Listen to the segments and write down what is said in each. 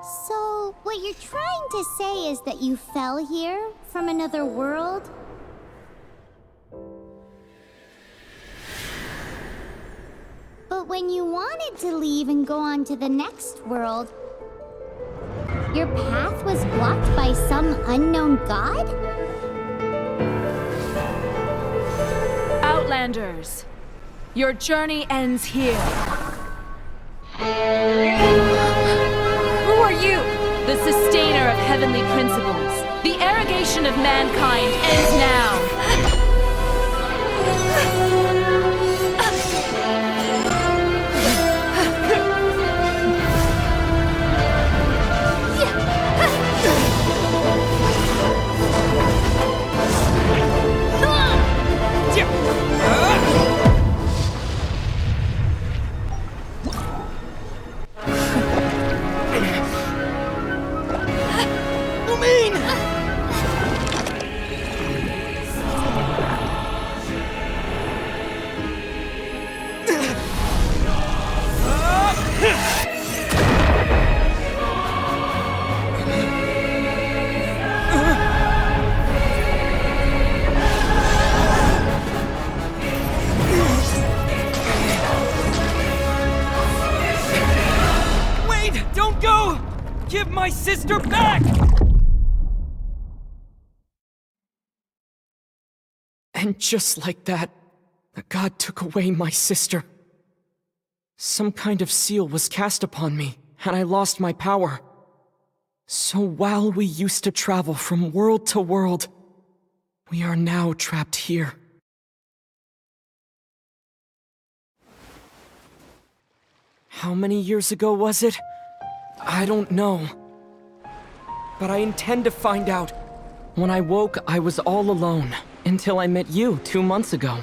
So, what you're trying to say is that you fell here from another world? But when you wanted to leave and go on to the next world, your path was blocked by some unknown god? Outlanders, your journey ends here. Who are you? The sustainer of heavenly principles. The arrogation of mankind ends now. Give my sister back! And just like that, the god took away my sister. Some kind of seal was cast upon me, and I lost my power. So while we used to travel from world to world, we are now trapped here. How many years ago was it? I don't know. But I intend to find out. When I woke, I was all alone, until I met you 2 months ago.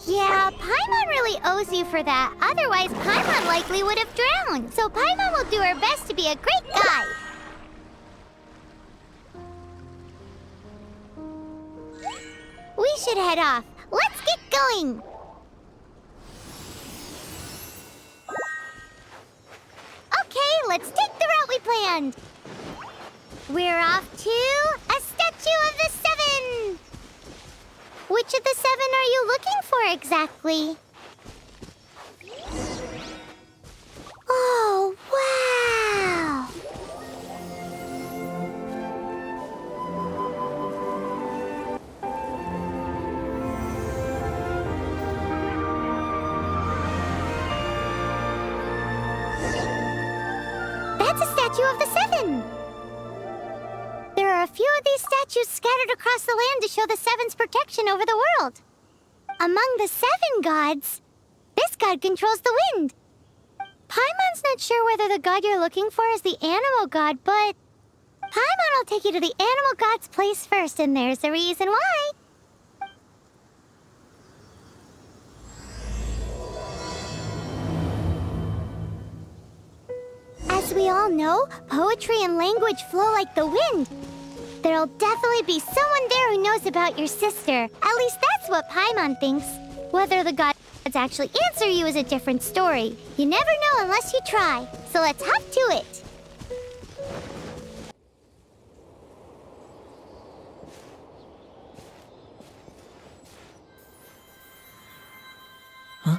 Yeah, Paimon really owes you for that. Otherwise, Paimon likely would have drowned. So Paimon will do her best to be a great guide. We should head off. Let's get going. Okay, let's take the route we planned. We're off to a statue of the Seven. Which of the seven are you looking for exactly? Oh, wow! That's a statue of the Seven! There are a few of these statues scattered across the land to show the Seven's protection over the world. Among the seven gods, this god controls the wind. Paimon's not sure whether the god you're looking for is the animal god, but Paimon will take you to the animal god's place first, and there's the reason why. As we all know, poetry and language flow like the wind. There'll definitely be someone there who knows about your sister. At least that's what Paimon thinks. Whether the gods actually answer you is a different story. You never know unless you try. So let's hop to it. Huh?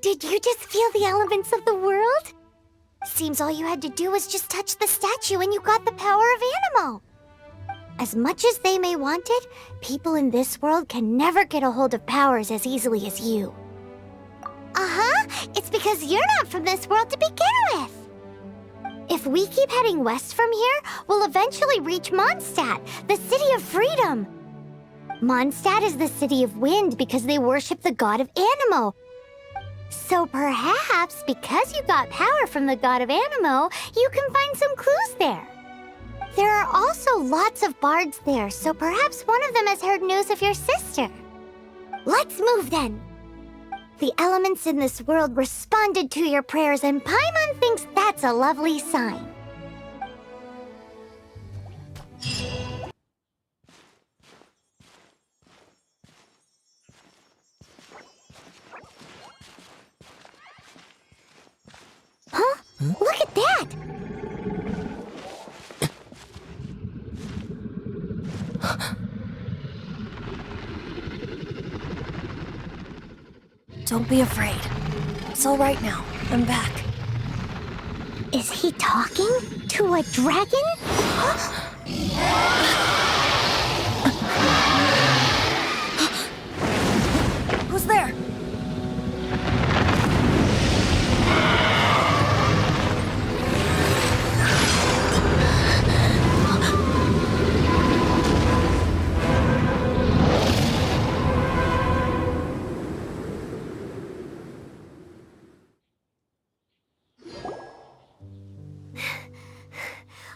Did you just feel the elements of the world? Seems all you had to do was just touch the statue and you got the power of Animo. As much as they may want it, people in this world can never get a hold of powers as easily as you. Uh-huh, it's because you're not from this world to begin with. If we keep heading west from here, we'll eventually reach Mondstadt, the city of freedom. Mondstadt is the city of wind because they worship the god of Animo. So perhaps, because you got power from the god of Animo, you can find some clues there. There are also lots of bards there, so perhaps one of them has heard news of your sister. Let's move then. The elements in this world responded to your prayers, and Paimon thinks that's a lovely sign. Huh? Look at that! Don't be afraid. It's all right now. I'm back. Is he talking to a dragon? Who's there?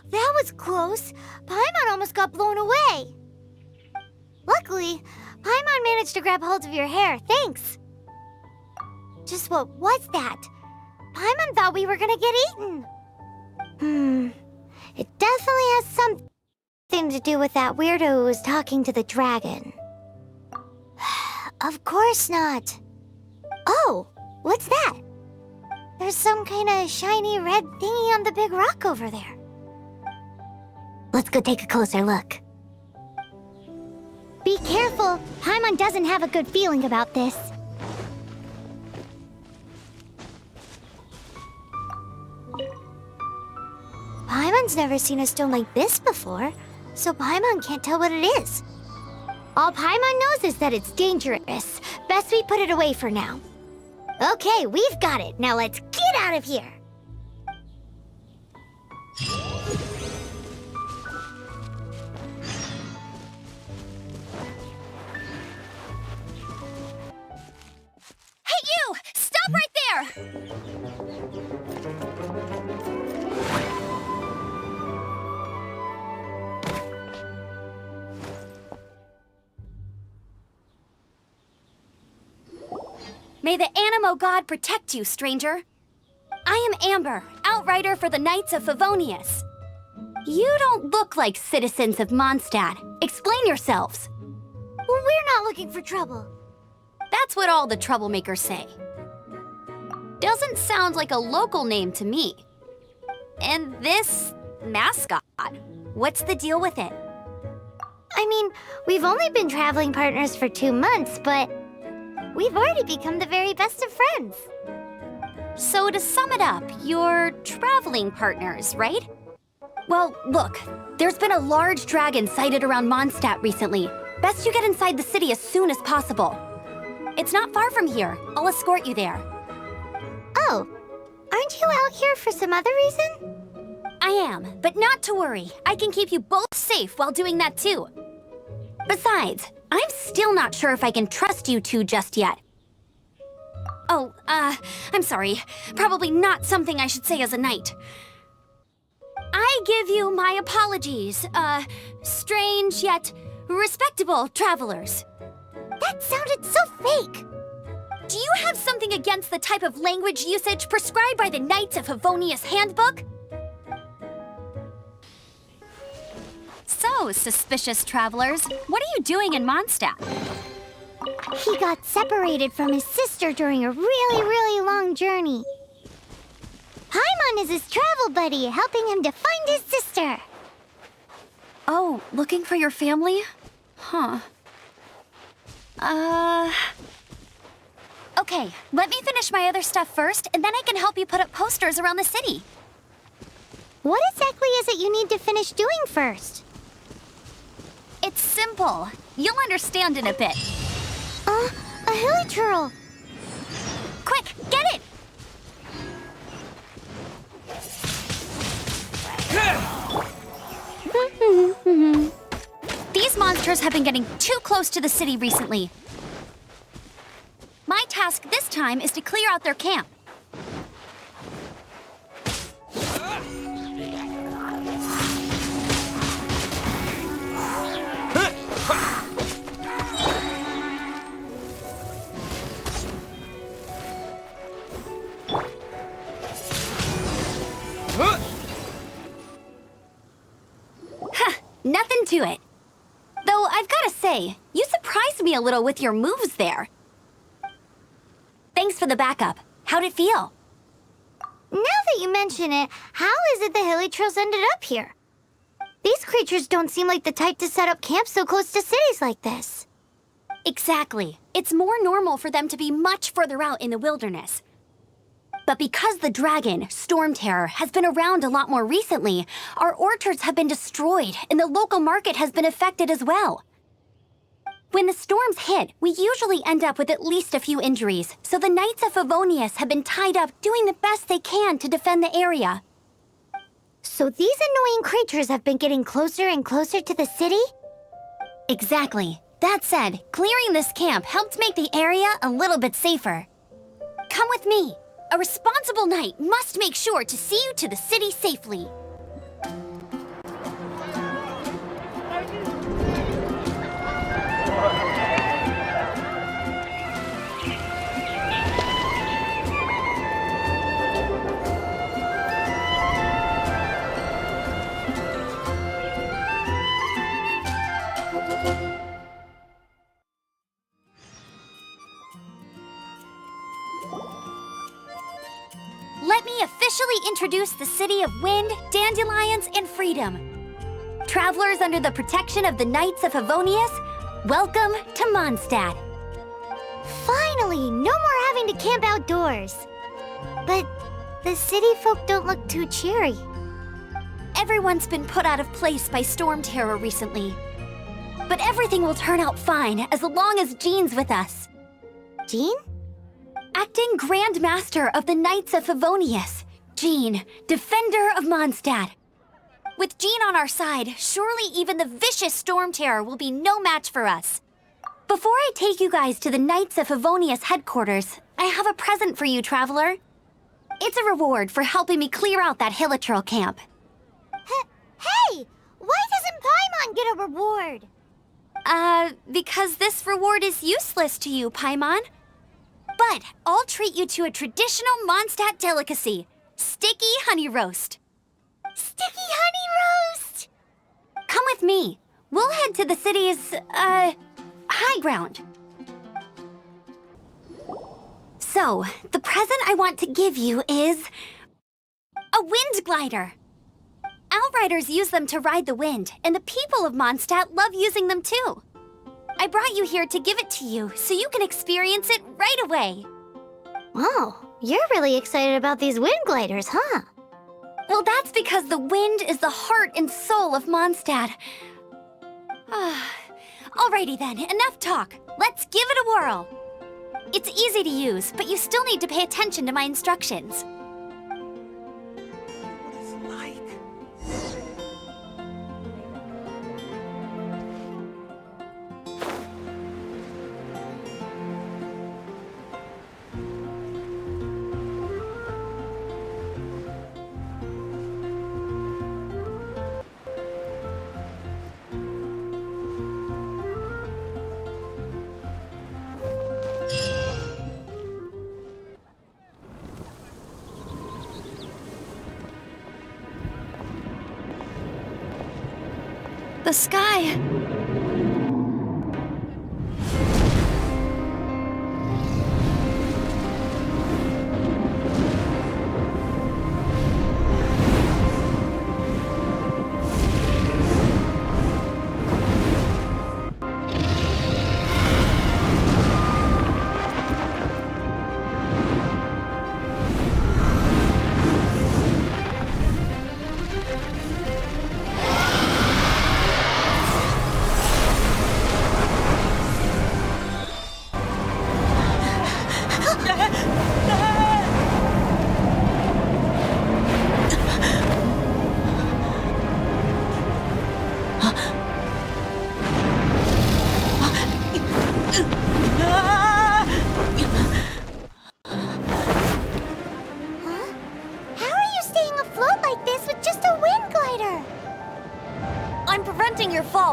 That was close. Paimon almost got blown away. Luckily, Paimon managed to grab hold of your hair. Thanks. Just what was that? Paimon thought we were gonna get eaten. It definitely has something to do with that weirdo who was talking to the dragon. Of course not. Oh, what's that? There's some kind of shiny red thingy on the big rock over there. Let's go take a closer look. Be careful! Paimon doesn't have a good feeling about this. Paimon's never seen a stone like this before, so Paimon can't tell what it is. All Paimon knows is that it's dangerous. Best we put it away for now. Okay, we've got it. Now let's get out of here! Hey, you! Stop right there! May the Animo God protect you, stranger. I am Amber, outrider for the Knights of Favonius. You don't look like citizens of Mondstadt. Explain yourselves. Well, we're not looking for trouble. That's what all the troublemakers say. Doesn't sound like a local name to me. And this mascot, what's the deal with it? I mean, we've only been traveling partners for 2 months, but we've already become the very best of friends. So to sum it up, you're traveling partners, right? Well, look, there's been a large dragon sighted around Mondstadt recently. Best you get inside the city as soon as possible. It's not far from here. I'll escort you there. Oh, aren't you out here for some other reason? I am, but not to worry. I can keep you both safe while doing that too. Besides, I'm still not sure if I can trust you two just yet. Oh, I'm sorry. Probably not something I should say as a knight. I give you my apologies, strange yet respectable travelers. That sounded so fake. Do you have something against the type of language usage prescribed by the Knights of Favonius Handbook? So, suspicious travelers, what are you doing in Mondstadt? He got separated from his sister during a really long journey. Paimon is his travel buddy, helping him to find his sister. Oh, looking for your family? Huh. Okay, let me finish my other stuff first, and then I can help you put up posters around the city. What exactly is it you need to finish doing first? It's simple. You'll understand in a bit. A hilichurl. Quick, get it! These monsters have been getting too close to the city recently. My task this time is to clear out their camp. to it. Though I've gotta say, you surprised me a little with your moves there. Thanks for the backup. How'd it feel? Now that you mention it, how is it the Hilichurls ended up here? These creatures don't seem like the type to set up camp so close to cities like this. Exactly. It's more normal for them to be much further out in the wilderness. But because the dragon, Storm Terror, has been around a lot more recently, our orchards have been destroyed and the local market has been affected as well. When the storms hit, we usually end up with at least a few injuries, so the Knights of Favonius have been tied up doing the best they can to defend the area. So these annoying creatures have been getting closer and closer to the city? Exactly. That said, clearing this camp helped make the area a little bit safer. Come with me. A responsible knight must make sure to see you to the city safely. Let me officially introduce the city of wind, dandelions, and freedom. Travelers under the protection of the Knights of Favonius, welcome to Mondstadt. Finally, no more having to camp outdoors. But the city folk don't look too cheery. Everyone's been put out of place by Storm Terror recently. But everything will turn out fine as long as Jean's with us. Jean? Acting Grand Master of the Knights of Favonius, Jean, Defender of Mondstadt. With Jean on our side, surely even the vicious Storm Terror will be no match for us. Before I take you guys to the Knights of Favonius headquarters, I have a present for you, Traveler. It's a reward for helping me clear out that Hilichurl camp. Hey! Why doesn't Paimon get a reward? Because this reward is useless to you, Paimon. But I'll treat you to a traditional Mondstadt delicacy, sticky honey roast. Sticky honey roast! Come with me. We'll head to the city's, high ground. So, the present I want to give you is a wind glider. Outriders use them to ride the wind, and the people of Mondstadt love using them too. I brought you here to give it to you, so you can experience it right away. Wow, you're really excited about these wind gliders, huh? Well, that's because the wind is the heart and soul of Mondstadt. Alrighty then, enough talk. Let's give it a whirl. It's easy to use, but you still need to pay attention to my instructions. The sky.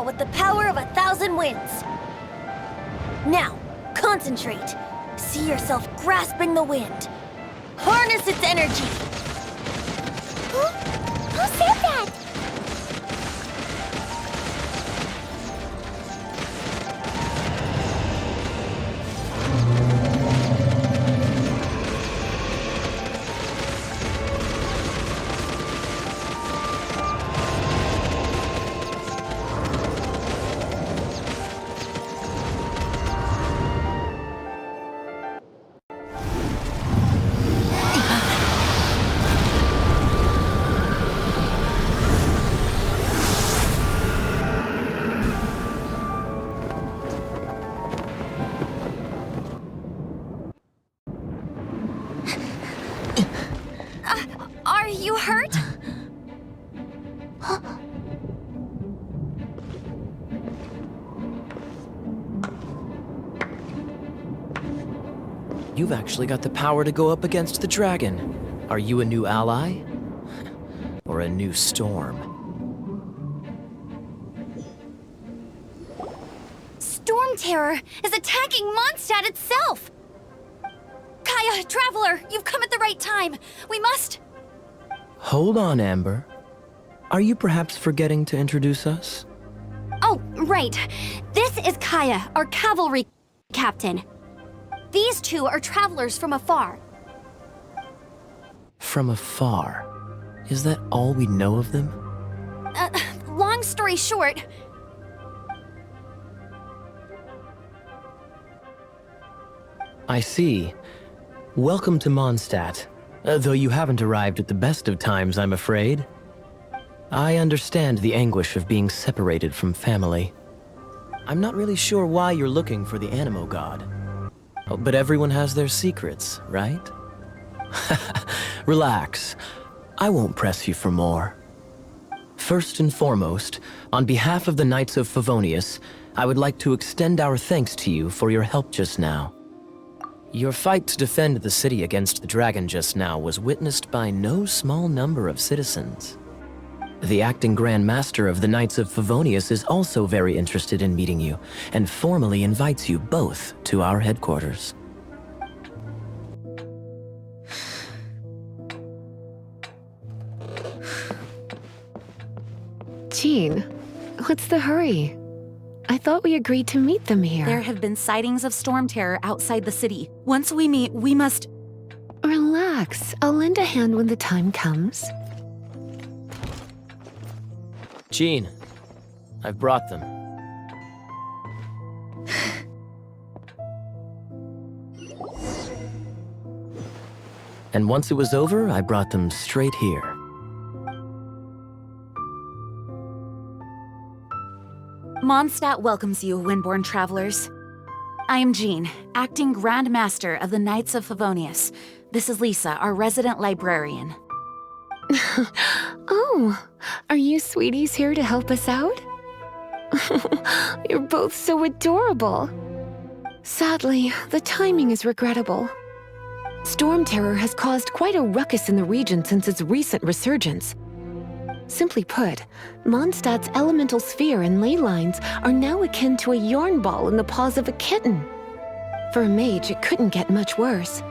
With the power of 1,000 winds. Now, concentrate. See yourself grasping the wind. Harness its energy. Who said that? You've actually got the power to go up against the dragon. Are you a new ally? Or a new storm? Storm Terror is attacking Mondstadt itself! Kaya, Traveler, you've come at the right time. We must... Hold on, Amber. Are you perhaps forgetting to introduce us? Oh, right. This is Kaya, our cavalry captain. These two are travelers from afar. From afar? Is that all we know of them? Long story short... I see. Welcome to Mondstadt. Though you haven't arrived at the best of times, I'm afraid. I understand the anguish of being separated from family. I'm not really sure why you're looking for the Animo God. Oh, but everyone has their secrets, right? Relax. I won't press you for more. First and foremost, on behalf of the Knights of Favonius, I would like to extend our thanks to you for your help just now. Your fight to defend the city against the dragon just now was witnessed by no small number of citizens. The acting Grand Master of the Knights of Favonius is also very interested in meeting you, and formally invites you both to our headquarters. Jean, what's the hurry? I thought we agreed to meet them here. There have been sightings of storm terror outside the city. Once we meet, we must... Relax. I'll lend a hand when the time comes. Jean, I've brought them. And once it was over, I brought them straight here. Mondstadt welcomes you, Windborn travelers. I am Jean, acting Grand Master of the Knights of Favonius. This is Lisa, our resident librarian. Oh, are you sweeties here to help us out? You're both so adorable. Sadly, the timing is regrettable. Storm terror has caused quite a ruckus in the region since its recent resurgence. Simply put, Mondstadt's elemental sphere and ley lines are now akin to a yarn ball in the paws of a kitten. For a mage, it couldn't get much worse.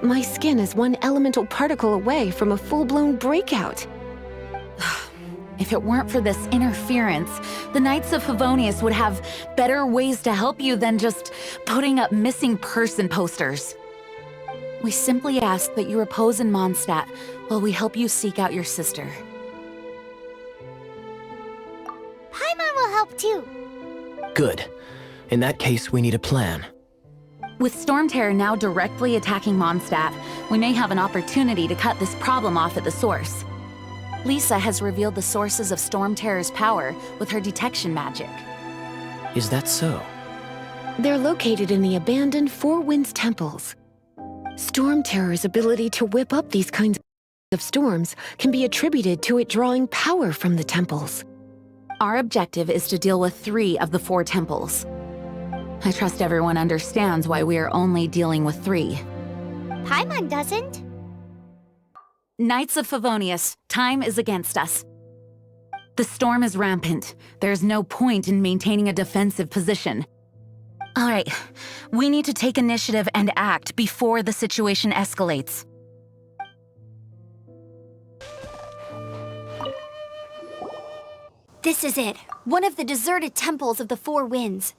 My skin is one elemental particle away from a full-blown breakout. If it weren't for this interference, the Knights of Favonius would have better ways to help you than just putting up missing person posters. We simply ask that you repose in Mondstadt while we help you seek out your sister. Paimon will help too. Good. In that case, we need a plan. With Storm Terror now directly attacking Mondstadt, we may have an opportunity to cut this problem off at the source. Lisa has revealed the sources of Storm Terror's power with her detection magic. Is that so? They're located in the abandoned Four Winds temples. Storm Terror's ability to whip up these kinds of storms can be attributed to it drawing power from the temples. Our objective is to deal with 3 of the 4 temples. I trust everyone understands why we are only dealing with 3. Paimon doesn't. Knights of Favonius, time is against us. The storm is rampant. There's no point in maintaining a defensive position. All right, we need to take initiative and act before the situation escalates. This is it. One of the deserted temples of the Four Winds.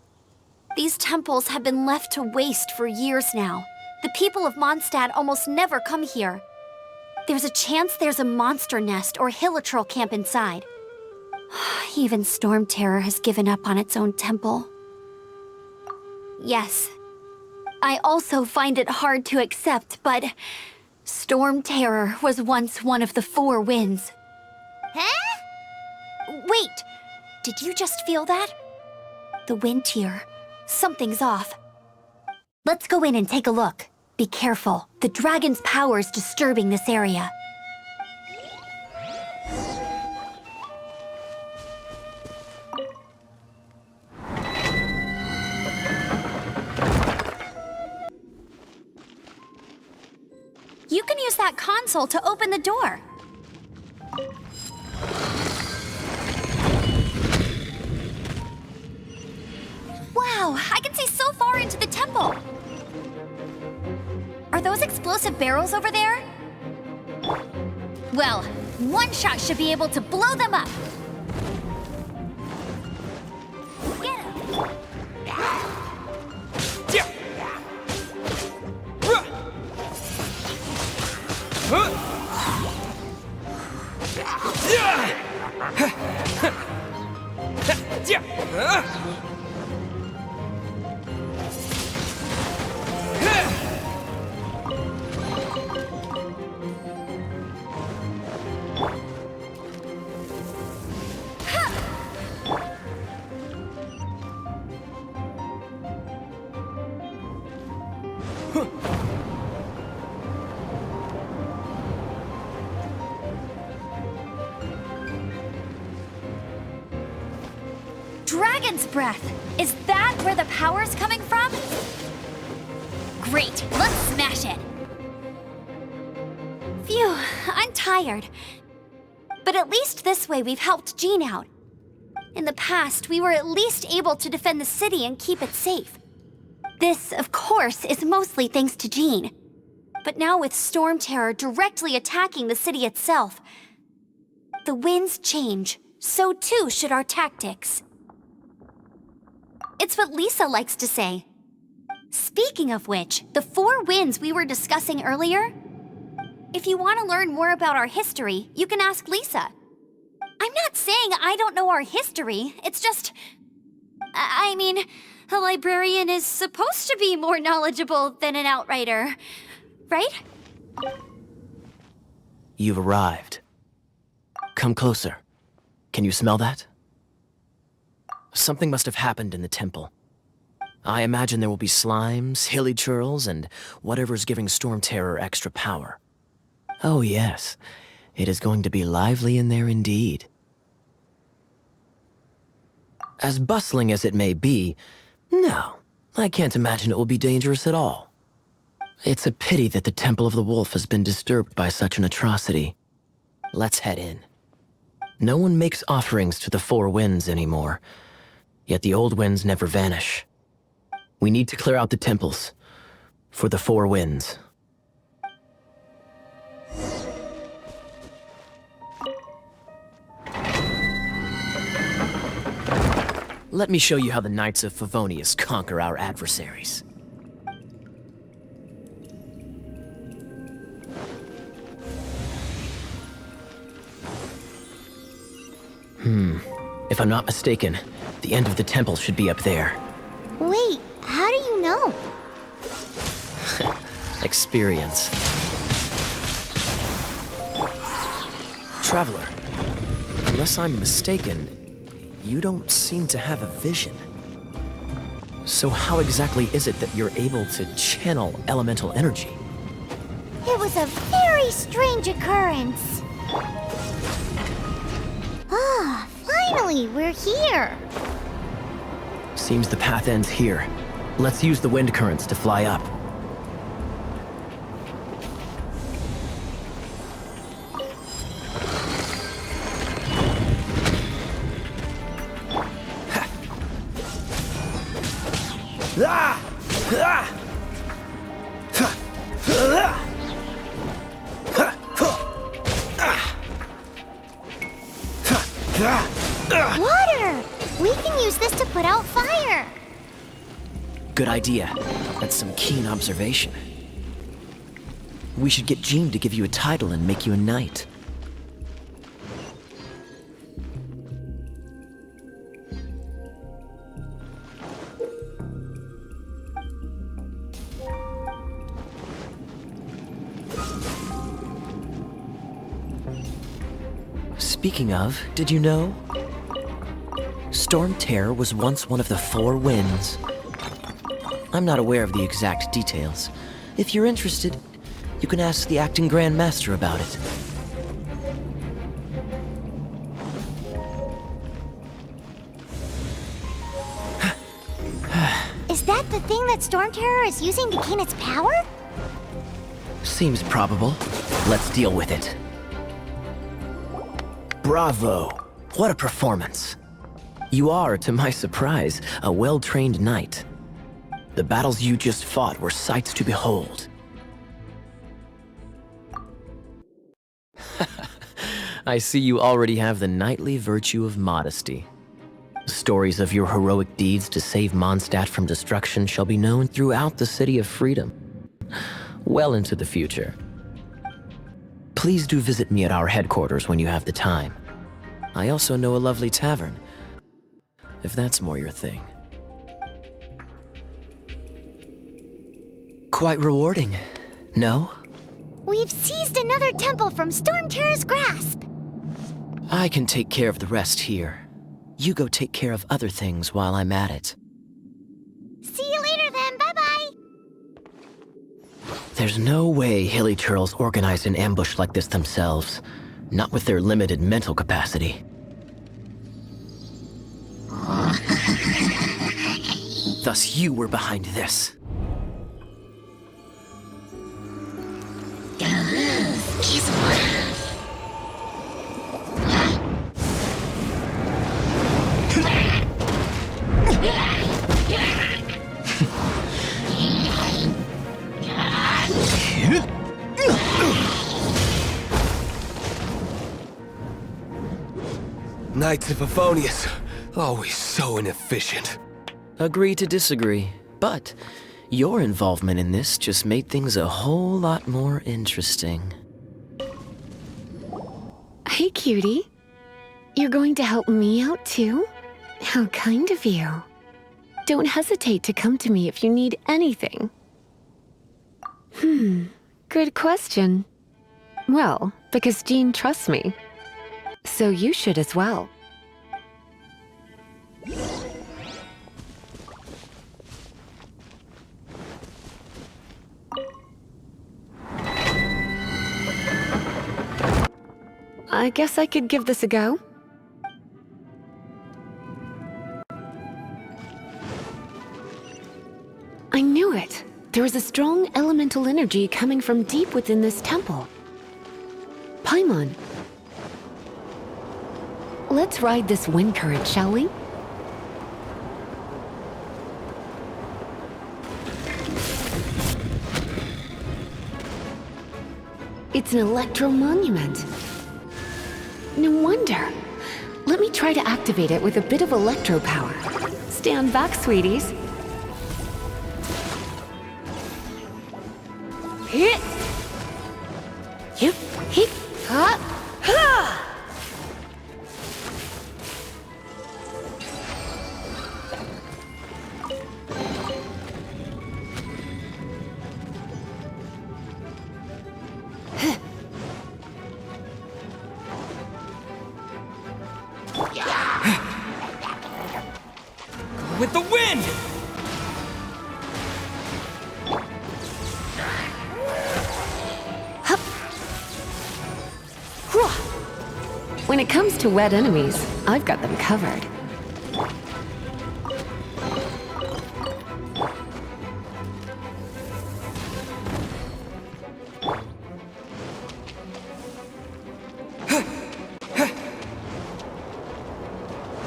These temples have been left to waste for years now. The people of Mondstadt almost never come here. There's a chance there's a monster nest or hilichurl camp inside. Even Storm Terror has given up on its own temple. Yes. I also find it hard to accept, but Storm Terror was once one of the Four Winds. Huh? Wait! Did you just feel that? The wind here. Something's off. Let's go in and take a look. Be careful. The dragon's power is disturbing this area. You can use that console to open the door. Wow, I can see so far into the temple. Are those explosive barrels over there? Well, one shot should be able to blow them up. Get him! Dragon's breath! Is that where the power's coming from? Great, let's smash it! Phew, I'm tired. But at least this way we've helped Jean out. In the past, we were at least able to defend the city and keep it safe. This, of course, is mostly thanks to Jean. But now with Storm Terror directly attacking the city itself, the winds change, so too should our tactics. It's what Lisa likes to say. Speaking of which, the 4 winds we were discussing earlier, if you want to learn more about our history, you can ask Lisa. I'm not saying I don't know our history, it's just... I mean, a librarian is supposed to be more knowledgeable than an outrider, right? You've arrived. Come closer. Can you smell that? Something must have happened in the temple. I imagine there will be slimes, hilly churls, and whatever's giving Storm Terror extra power. Oh yes, it is going to be lively in there indeed. As bustling as it may be, no, I can't imagine it will be dangerous at all. It's a pity that the Temple of the Wolf has been disturbed by such an atrocity. Let's head in. No one makes offerings to the 4 winds anymore, yet the old winds never vanish. We need to clear out the temples for the 4 winds. Let me show you how the Knights of Favonius conquer our adversaries. If I'm not mistaken, the end of the temple should be up there. Wait, how do you know? Experience. Traveler, unless I'm mistaken, you don't seem to have a vision. So how exactly is it that you're able to channel elemental energy? It was a very strange occurrence. Ah, finally, we're here. Seems the path ends here. Let's use the wind currents to fly up. Water! We can use this to put out fire. Good idea. That's some keen observation. We should get Jean to give you a title and make you a knight. Speaking of, did you know? Storm Terror was once one of the 4 winds. I'm not aware of the exact details. If you're interested, you can ask the acting Grand Master about it. Is that the thing that Storm Terror is using to gain its power? Seems probable. Let's deal with it. Bravo! What a performance. You are, to my surprise, a well-trained knight. The battles you just fought were sights to behold. I see you already have the knightly virtue of modesty. Stories of your heroic deeds to save Mondstadt from destruction shall be known throughout the City of Freedom, well into the future. Please do visit me at our headquarters when you have the time. I also know a lovely tavern, if that's more your thing. Quite rewarding, no? We've seized another temple from Stormterror's grasp. I can take care of the rest here. You go take care of other things while I'm at it. See you later then, bye-bye. There's no way Hilly Turtles organized an ambush like this themselves, not with their limited mental capacity. Thus you were behind this. Knights of Favonius, always so inefficient. Agree to disagree, but your involvement in this just made things a whole lot more interesting. Hey, cutie. You're going to help me out too? How kind of you. Don't hesitate to come to me if you need anything. Good question. Well, because Jean trusts me. So you should as well. I guess I could give this a go. I knew it. There is a strong elemental energy coming from deep within this temple. Paimon, let's ride this wind current, shall we? It's an electro monument. No wonder. Let me try to activate it with a bit of electro power. Stand back, sweeties. Hit! Hip, hip, ha, ha! With the wind! When it comes to wet enemies, I've got them covered.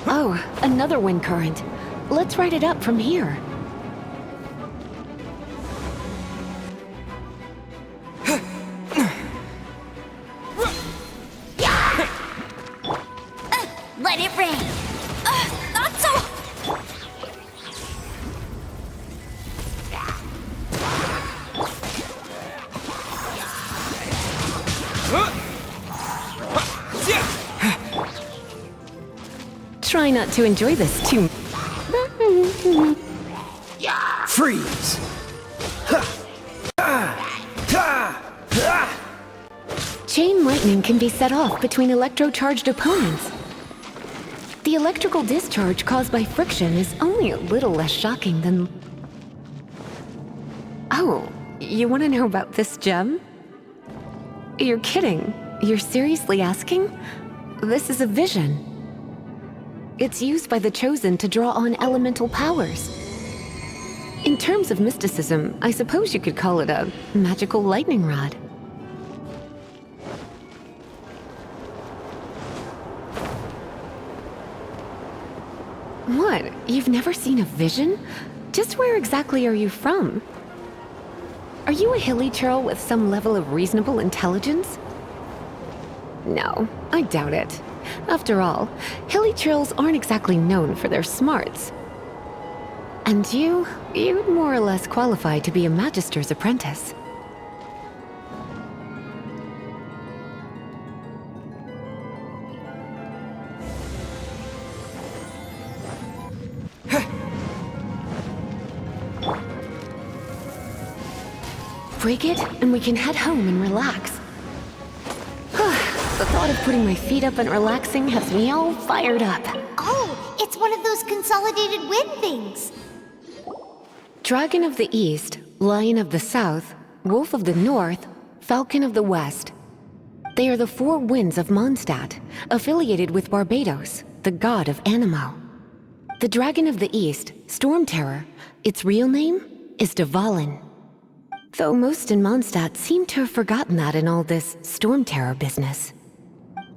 Oh, another wind current. Let's ride it up from here. Let it rain. Not so. Try not to enjoy this too. Freeze! Chain lightning can be set off between electro-charged opponents. The electrical discharge caused by friction is only a little less shocking than... Oh, you want to know about this gem? You're kidding. You're seriously asking? This is a vision. It's used by the Chosen to draw on elemental powers. In terms of mysticism, I suppose you could call it a magical lightning rod. What? You've never seen a vision? Just where exactly are you from? Are you a hilly churl with some level of reasonable intelligence? No, I doubt it. After all, hilly churls aren't exactly known for their smarts. And you'd more or less qualify to be a magister's apprentice. Break it, and we can head home and relax. The thought of putting my feet up and relaxing has me all fired up. Oh, it's one of those consolidated wind things. Dragon of the East, Lion of the South, Wolf of the North, Falcon of the West. They are the four winds of Mondstadt, affiliated with Barbados, the god of Anemo. The Dragon of the East, Storm Terror, its real name is Dvalin. Though most in Mondstadt seem to have forgotten that in all this Storm Terror business.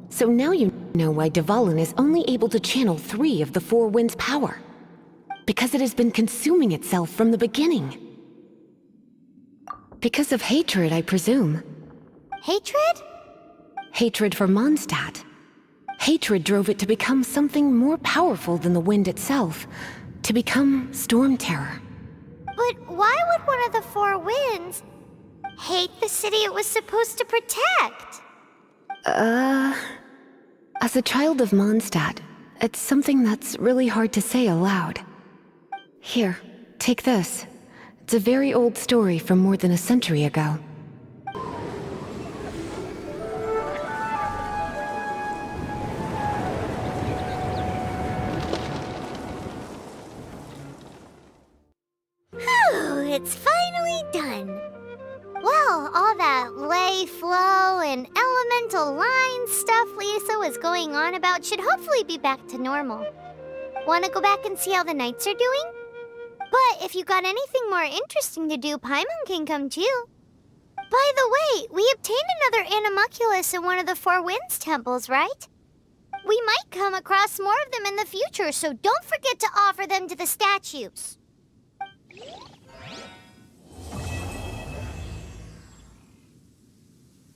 So now you know why Dvalin is only able to channel 3 of the 4 winds' power. Because it has been consuming itself from the beginning. Because of hatred, I presume. Hatred? Hatred for Mondstadt. Hatred drove it to become something more powerful than the wind itself. To become Storm Terror. But why would one of the 4 winds hate the city it was supposed to protect? As a child of Mondstadt, it's something that's really hard to say aloud. Here, take this. It's a very old story from more than a century ago. It's finally done. Well, all that ley flow and elemental line stuff Lisa was going on about should hopefully be back to normal. Want to go back and see how the knights are doing? But if you got anything more interesting to do, Paimon can come too. By the way, we obtained another Animalculus in one of the 4 Winds temples, right? We might come across more of them in the future, so don't forget to offer them to the statues.